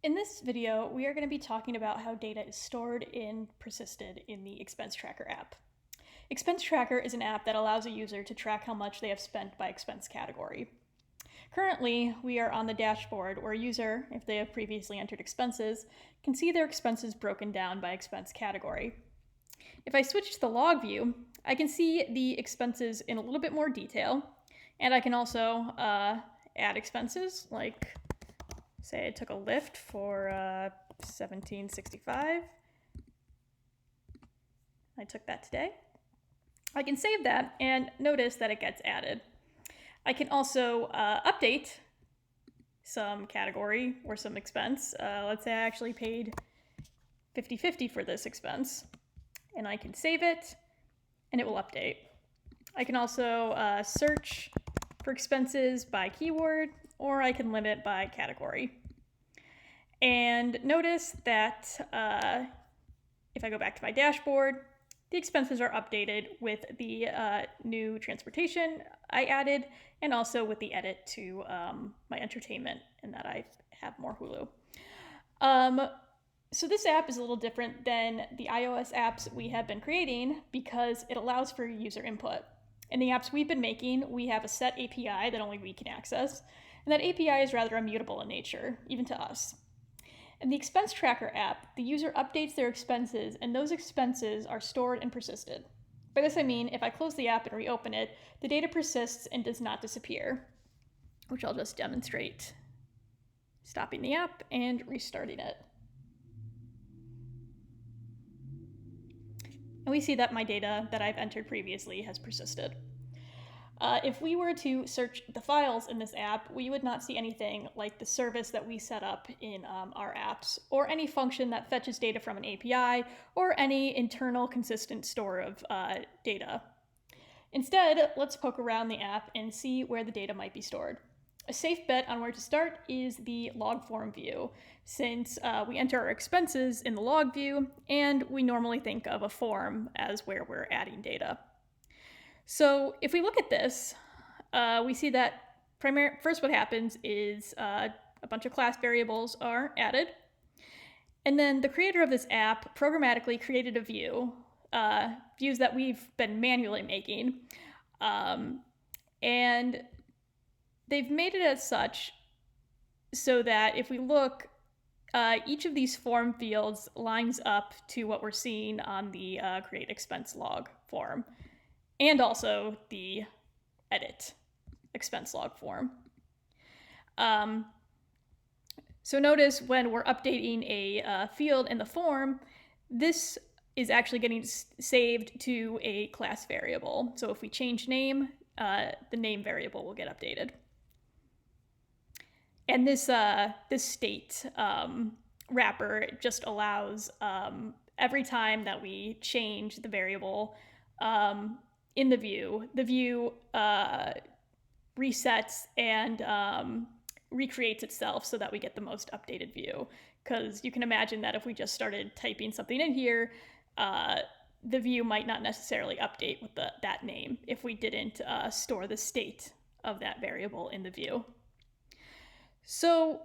In this video, we are going to be talking about how data is stored and persisted in the Expense Tracker app. Expense Tracker is an app that allows a user to track how much they have spent by expense category. Currently, we are on the dashboard where a user, if they have previously entered expenses, can see their expenses broken down by expense category. If I switch to the log view, I can see the expenses in a little bit more detail, and I can also add expenses, like say I took a lift for $17.65. I took that today. I can save that and notice that it gets added. I can also update some category or some expense. Let's say I actually paid $50.50 for this expense, and I can save it and it will update. I can also search for expenses by keyword, or I can limit by category. And notice that if I go back to my dashboard, the expenses are updated with the new transportation I added, and also with the edit to my entertainment, and that I have more Hulu. So this app is a little different than the iOS apps we have been creating because it allows for user input. In the apps we've been making, we have a set API that only we can access, and that API is rather immutable in nature, even to us. In the Expense Tracker app, the user updates their expenses, and those expenses are stored and persisted. By this I mean, if I close the app and reopen it, the data persists and does not disappear, which I'll just demonstrate. Stopping the app and restarting it. And we see that my data that I've entered previously has persisted. If we were to search the files in this app, we would not see anything like the service that we set up in our apps, or any function that fetches data from an API, or any internal consistent store of data. Instead, let's poke around the app and see where the data might be stored. A safe bet on where to start is the log form view, since we enter our expenses in the log view, and we normally think of a form as where we're adding data. So if we look at this, we see that first what happens is a bunch of class variables are added. And then the creator of this app programmatically created a view, views that we've been manually making. And they've made it as such so that if we look, each of these form fields lines up to what we're seeing on the create expense log form, and also the edit expense log form. So notice when we're updating a field in the form, this is actually getting saved to a class variable. So if we change name, the name variable will get updated. And this state wrapper just allows every time that we change the variable in the view resets and recreates itself so that we get the most updated view. Because you can imagine that if we just started typing something in here, the view might not necessarily update with that name if we didn't store the state of that variable in the view. So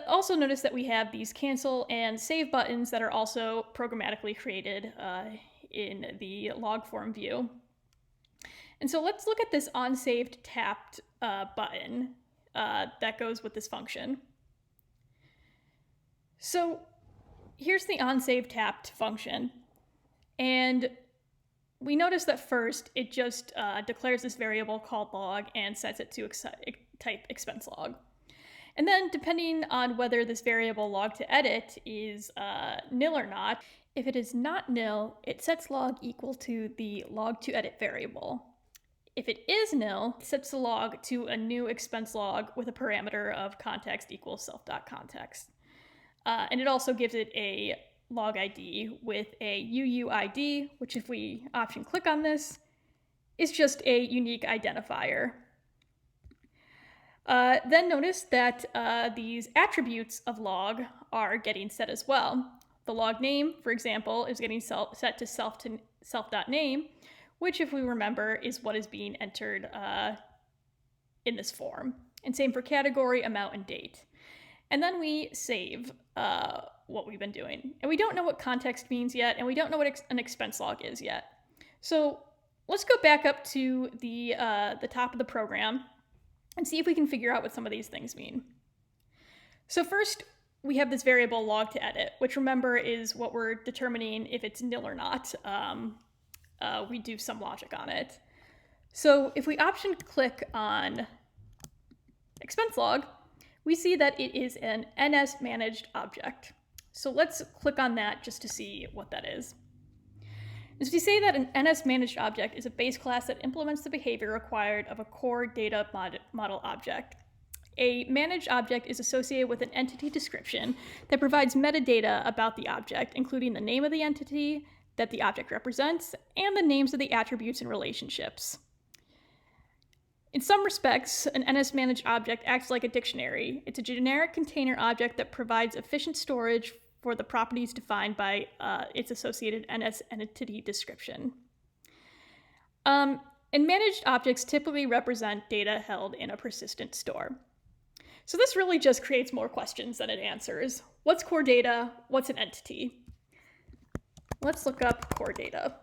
also notice that we have these cancel and save buttons that are also programmatically created in the log form view. And so let's look at this onSaved tapped button that goes with this function. So here's the onSaved tapped function. And we notice that first it just declares this variable called log and sets it to type expense log. And then depending on whether this variable log to edit is nil or not, if it is not nil, it sets log equal to the log to edit variable. If it is nil, it sets the log to a new expense log with a parameter of context equals self.context. And it also gives it a log ID with a UUID, which if we option click on this, is just a unique identifier. Then notice that these attributes of log are getting set as well. The log name, for example, is getting set to self.name, which, if we remember, is what is being entered in this form. And same for category, amount, and date. And then we save what we've been doing. And we don't know what context means yet, and we don't know what an expense log is yet. So let's go back up to the top of the program and see if we can figure out what some of these things mean. So first, we have this variable log to edit, which remember is what we're determining if it's nil or not. We do some logic on it. So if we option click on expense log, we see that it is an NS managed object. So let's click on that just to see what that is. As we say that an NS managed object is a base class that implements the behavior required of a core data model object. A managed object is associated with an entity description that provides metadata about the object, including the name of the entity that the object represents and the names of the attributes and relationships. In some respects, an NS managed object acts like a dictionary. It's a generic container object that provides efficient storage for the properties defined by its associated NS entity description. And managed objects typically represent data held in a persistent store. So this really just creates more questions than it answers. What's core data? What's an entity? Let's look up core data.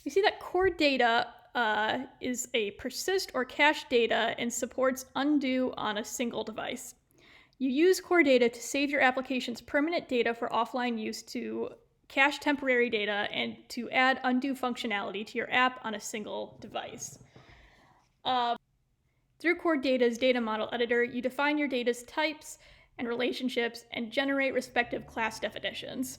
We see that core data is a persist or cache data and supports undo on a single device. You use core data to save your application's permanent data for offline use, to cache temporary data, and to add undo functionality to your app on a single device. Through core data's data model editor, you define your data's types and relationships and generate respective class definitions.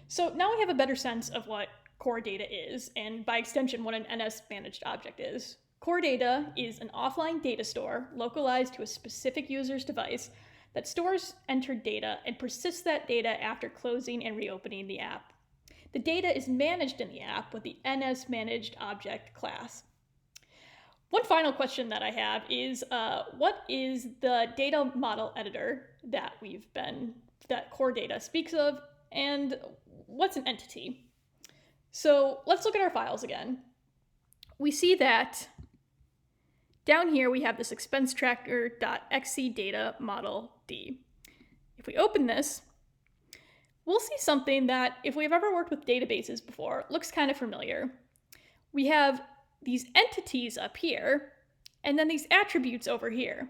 So now we have a better sense of what core data is, and by extension, what an NS managed object is. Core data is an offline data store localized to a specific user's device that stores entered data and persists that data after closing and reopening the app. The data is managed in the app with the NS managed object class. One final question that I have is, what is the data model editor that core data speaks of, and what's an entity? So let's look at our files again. We see that down here we have this expense tracker.xc data model D. If we open this, we'll see something that, if we've ever worked with databases before, looks kind of familiar. We have these entities up here, and then these attributes over here.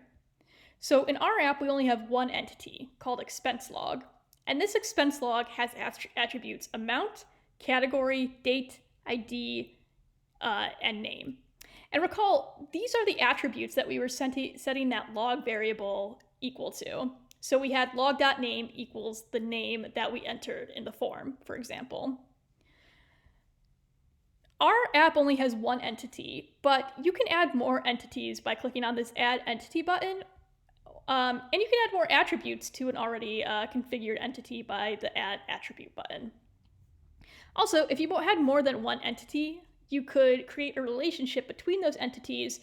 So in our app, we only have one entity called expense log, and this expense log has attributes amount, category, date, ID, and name. And recall, these are the attributes that we were setting that log variable equal to. So we had log.name equals the name that we entered in the form, for example. Our app only has one entity, but you can add more entities by clicking on this Add Entity button, and you can add more attributes to an already configured entity by the Add Attribute button. Also, if you had more than one entity, you could create a relationship between those entities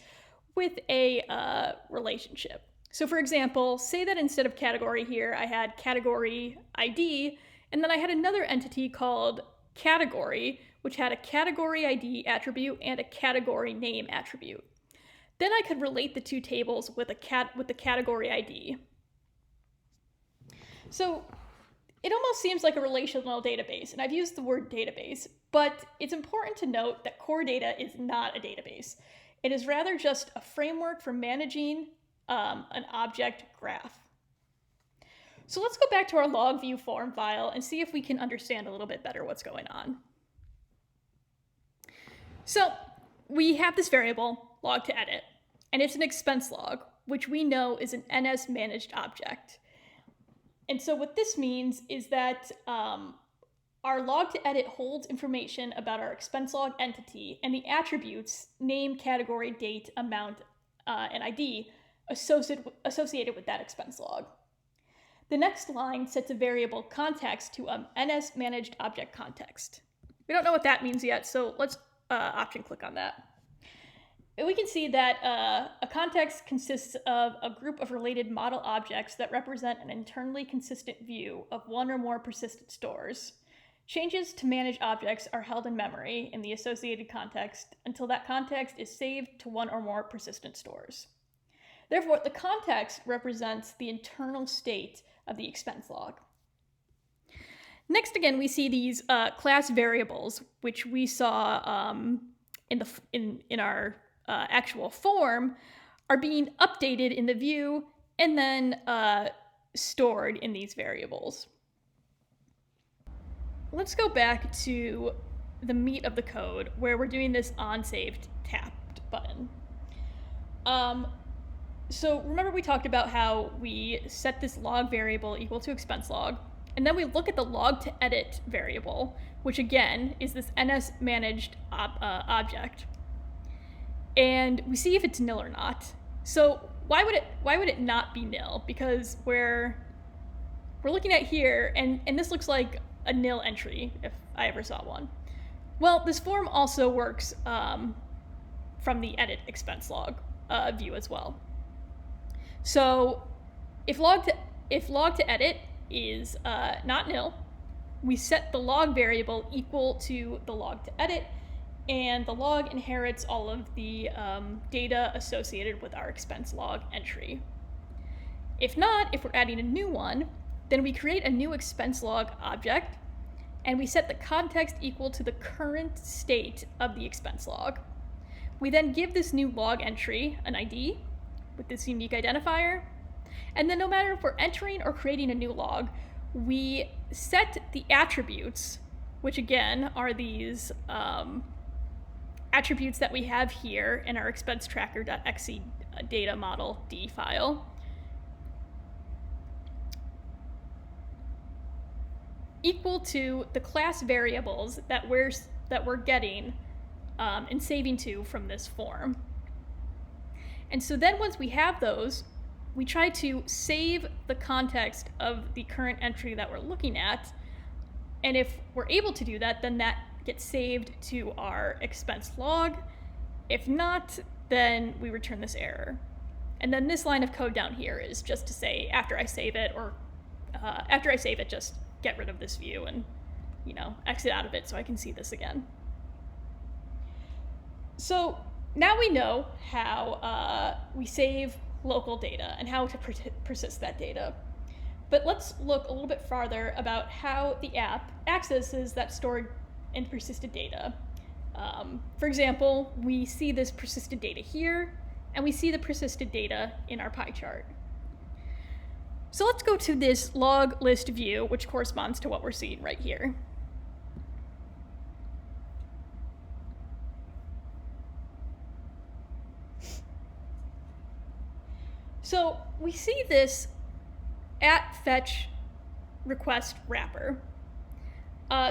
with a relationship. So for example, say that instead of category here, I had category ID, and then I had another entity called category, which had a category ID attribute and a category name attribute. Then I could relate the two tables with the category ID. So it almost seems like a relational database, and I've used the word database, but it's important to note that core data is not a database. It is rather just a framework for managing an object graph. So let's go back to our log view form file and see if we can understand a little bit better what's going on. So we have this variable, log to edit, and it's an expense log, which we know is an NS managed object. And so what this means is that our log to edit holds information about our expense log entity and the attributes, name, category, date, amount, and ID associated with that expense log. The next line sets a variable context to NS managed object context. We don't know what that means yet, so let's option click on that. And we can see that a context consists of a group of related model objects that represent an internally consistent view of one or more persistent stores. Changes to managed objects are held in memory in the associated context until that context is saved to one or more persistent stores. Therefore, the context represents the internal state of the expense log. Next, again, we see these class variables, which we saw in our actual form, are being updated in the view and then stored in these variables. Let's go back to the meat of the code where we're doing this onSaved tapped button. So remember we talked about how we set this log variable equal to expense log, and then we look at the log to edit variable, which again is this NS managed object, and we see if it's nil or not. So why would it not be nil? Because we're looking at here, and this looks like a nil entry if I ever saw one. Well, this form also works from the edit expense log view as well. So if log to edit is not nil, we set the log variable equal to the log to edit, and the log inherits all of the data associated with our expense log entry. If not, if we're adding a new one, then we create a new expense log object, and we set the context equal to the current state of the expense log. We then give this new log entry an ID with this unique identifier, and then no matter if we're entering or creating a new log, we set the attributes, which again are these attributes that we have here in our expense tracker.exe data model D file, equal to the class variables that we're getting and saving to from this form. And so then once we have those, we try to save the context of the current entry that we're looking at. And if we're able to do that, then that gets saved to our expense log. If not, then we return this error. And then this line of code down here is just to say, after I save it, just get rid of this view and, exit out of it so I can see this again. So now we know how we save local data and how to persist that data. But let's look a little bit farther about how the app accesses that stored and persisted data. For example, we see this persisted data here, and we see the persisted data in our pie chart. So let's go to this log list view, which corresponds to what we're seeing right here. So we see this @fetch request wrapper.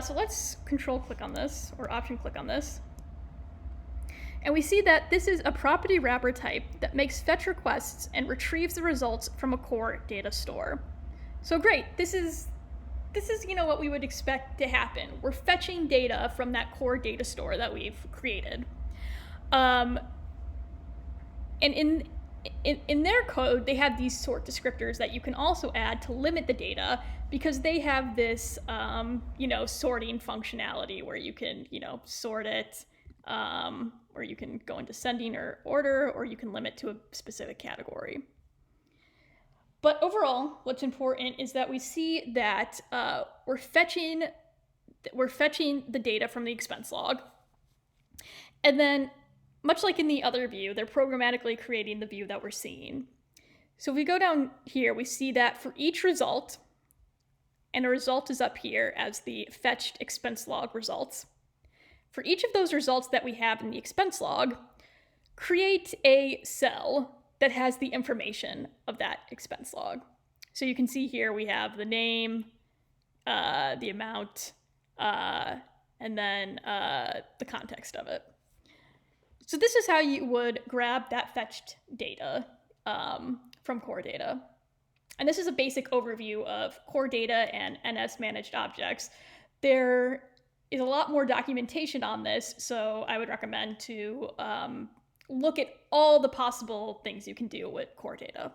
So let's control click on this, or option click on this. And we see that this is a property wrapper type that makes fetch requests and retrieves the results from a core data store. So great, this is what we would expect to happen. We're fetching data from that core data store that we've created. And in their code, they have these sort descriptors that you can also add to limit the data, because they have this, sorting functionality where you can, sort it, or you can go into descending or order, or you can limit to a specific category. But overall, what's important is that we see that we're fetching the data from the expense log, and then much like in the other view, they're programmatically creating the view that we're seeing. So if we go down here, we see that for each result, and a result is up here as the fetched expense log results. For each of those results that we have in the expense log, create a cell that has the information of that expense log. So you can see here we have the name, the amount, and then the context of it. So this is how you would grab that fetched data from core data. And this is a basic overview of core data and NS managed objects. There is a lot more documentation on this, so I would recommend to look at all the possible things you can do with core data.